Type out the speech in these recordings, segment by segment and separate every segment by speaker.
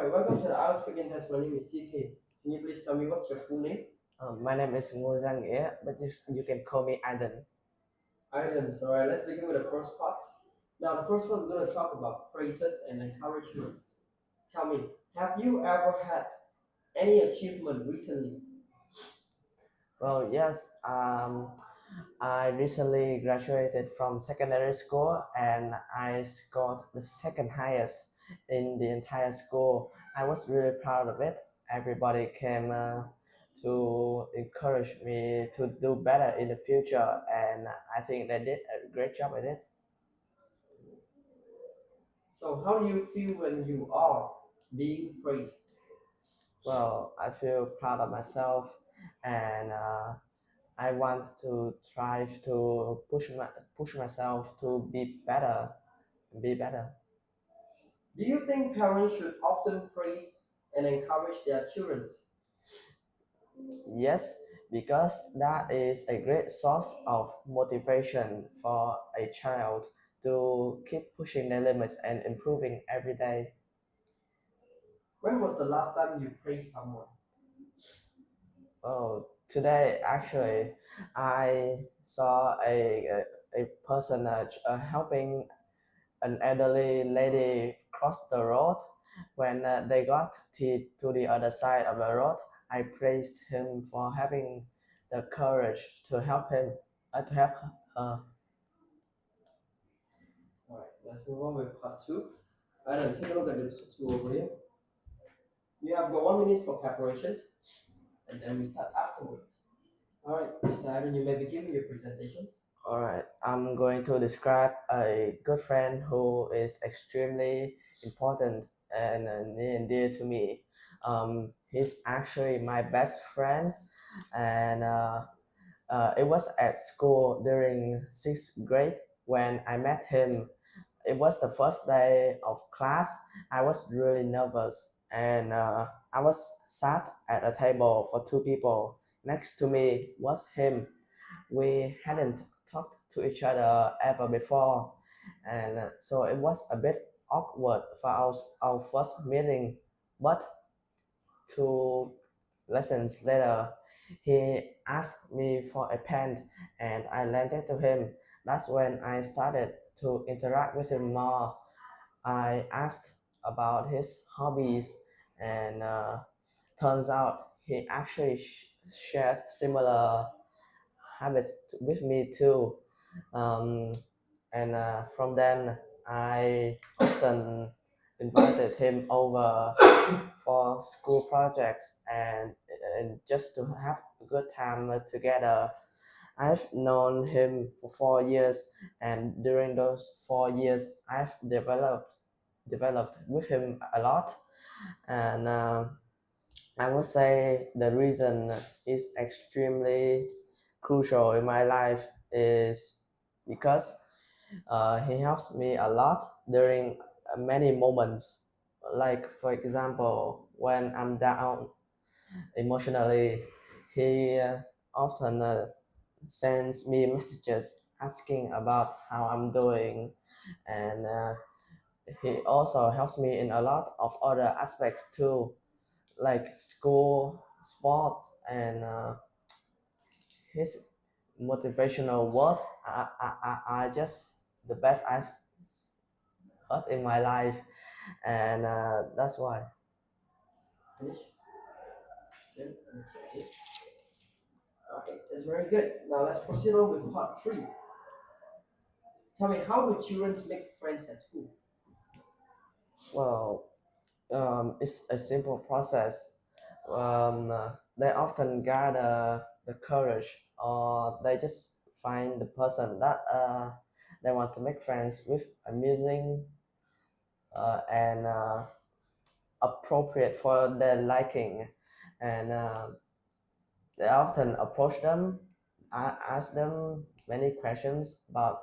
Speaker 1: Alright, welcome to the IELTS Speaking Test. My name is CK. Can you please tell me what's your full name?
Speaker 2: My name is Nghĩa, but you can call me Iden.
Speaker 1: Iden. So alright, let's begin with the first part. Now the first one we're going to talk about praises and encouragements. Tell me, have you ever had any achievement recently?
Speaker 2: Well, yes, I recently graduated from secondary school and I scored the second highest in the entire school. I was really proud of it. Everybody came to encourage me to do better in the future, and I think they did a great job at it.
Speaker 1: So how do you feel when you are being praised?
Speaker 2: Well, I feel proud of myself, and I want to try to push myself to be better, be better.
Speaker 1: Do you think parents should often praise and encourage their children?
Speaker 2: Yes, because that is a great source of motivation for a child to keep pushing their limits and improving every day.
Speaker 1: When was the last time you praised someone?
Speaker 2: Oh, today actually, I saw a person helping an elderly lady cross the road. When they got to the other side of the road, I praised him for having the courage to help him, to help her.
Speaker 1: Alright, let's move on with part two. Iden, take a look at the part two over here. You have got 1 minute for preparations, and then we start afterwards. Alright, Mr. Iden, you may begin your presentations.
Speaker 2: All right, I'm going to describe a good friend who is extremely important and near and dear to me. He's actually my best friend, and it was at school during sixth grade when I met him. It was the first day of class. I was really nervous, and I was sat at a table for two people. Next to me was him. We hadn't talked to each other ever before, and so it was a bit awkward for our first meeting. But 2 lessons later, he asked me for a pen, and I lent it to him. That's when I started to interact with him more. I asked about his hobbies, and turns out he actually shared similar habits with me too. Um, and from then, I often invited him over for school projects and just to have a good time together. I've known him for 4 years, and during those 4 years, I've developed with him a lot. And I would say the reason is extremely crucial in my life is because he helps me a lot during many moments. Like, for example, when I'm down emotionally, he often sends me messages asking about how I'm doing, and he also helps me in a lot of other aspects too, like school, sports, and his motivational words are just the best I've heard in my life, and that's why.
Speaker 1: Finish? Good. Okay. Alright, that's very good. Now let's proceed on with part three. Tell me, how do children make friends at school?
Speaker 2: Well, it's a simple process. They often gather the courage, or they just find the person that they want to make friends with, amusing and appropriate for their liking, and they often approach them, ask them many questions about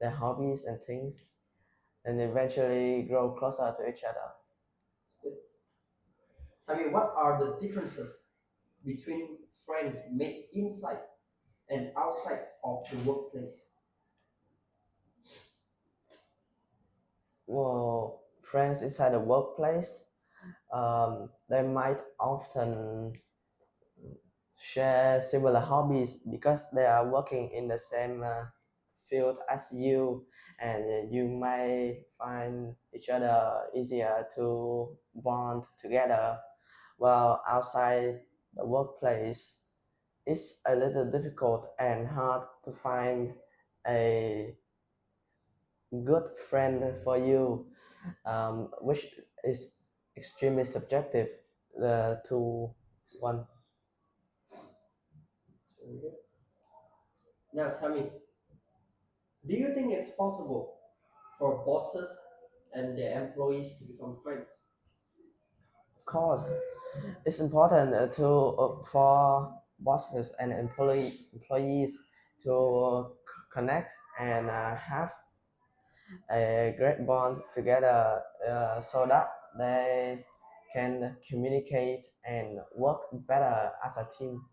Speaker 2: their hobbies and things, and eventually grow closer to each other.
Speaker 1: Good. Tell me, what are the differences between friends made inside and outside of the workplace?
Speaker 2: Well, friends inside the workplace They might often share similar hobbies because they are working in the same field as you, and you may find each other easier to bond together. While outside the workplace, it's a little difficult and hard to find a good friend for you, which is extremely subjective to one.
Speaker 1: Very good. Now tell me, do you think it's possible for bosses and their employees to become friends?
Speaker 2: Of course, it's important for bosses and employees to connect and have a great bond together so that they can communicate and work better as a team.